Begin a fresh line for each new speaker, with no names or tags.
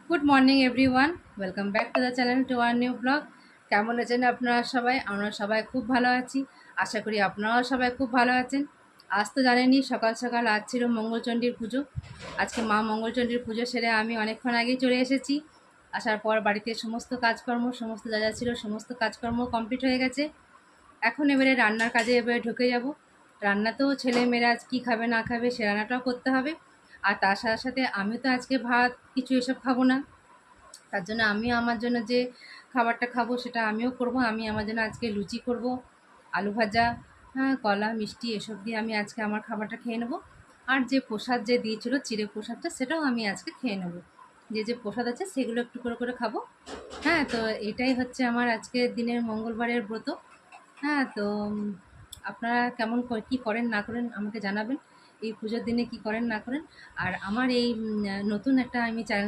Good morning everyone, welcome back to the channel to our new blog. কেমন আছেন আপনারা সবাই? আমরা সবাই খুব ভালো আছি। আশা করি আপনারাও সবাই খুব ভালো আছেন। আজ তো জানেনই সকাল সকাল আজ ছিল মঙ্গলচণ্ডীর পুজো। আজকে মা মঙ্গলচণ্ডীর পুজো সেরে আমি অনেকক্ষণ আগেই চলে এসেছি। আসার পর বাড়িতে সমস্ত কাজকর্ম সমস্ত যা যা ছিল সমস্ত কাজকর্ম কমপ্লিট হয়ে গেছে। এখন এবারে রান্নার কাজে এবারে ঢুকে যাব। রান্নাতেও ছেলে মেয়েরা আজ কী খাবে না খাবে সে রান্নাটাও করতে হবে। আর তার সাথে সাথে আমি তো আজকে ভাত কিছু এসব খাবো না। তার জন্য আমিও আমার জন্য যে খাবারটা খাবো সেটা আমিও করব। আমি আমার জন্য আজকে লুচি করব, আলু ভাজা, হ্যাঁ, কলা মিষ্টি এসব দিয়ে আমি আজকে আমার খাবারটা খেয়ে নেব। আর যে প্রসাদ যে দিয়েছিল চিড়ে প্রসাদটা সেটাও আমি আজকে খেয়ে নেব। যে যে প্রসাদ আছে সেগুলো একটু করে করে খাবো। হ্যাঁ, তো এটাই হচ্ছে আমার আজকের দিনের মঙ্গলবারের ব্রত। হ্যাঁ, তো আপনারা কেমন কী করেন না করেন আমাকে জানাবেন। এই পুজোর দিনে কি করেন না করেন। আর আমার এই নতুন একটা আমি চ্যানেল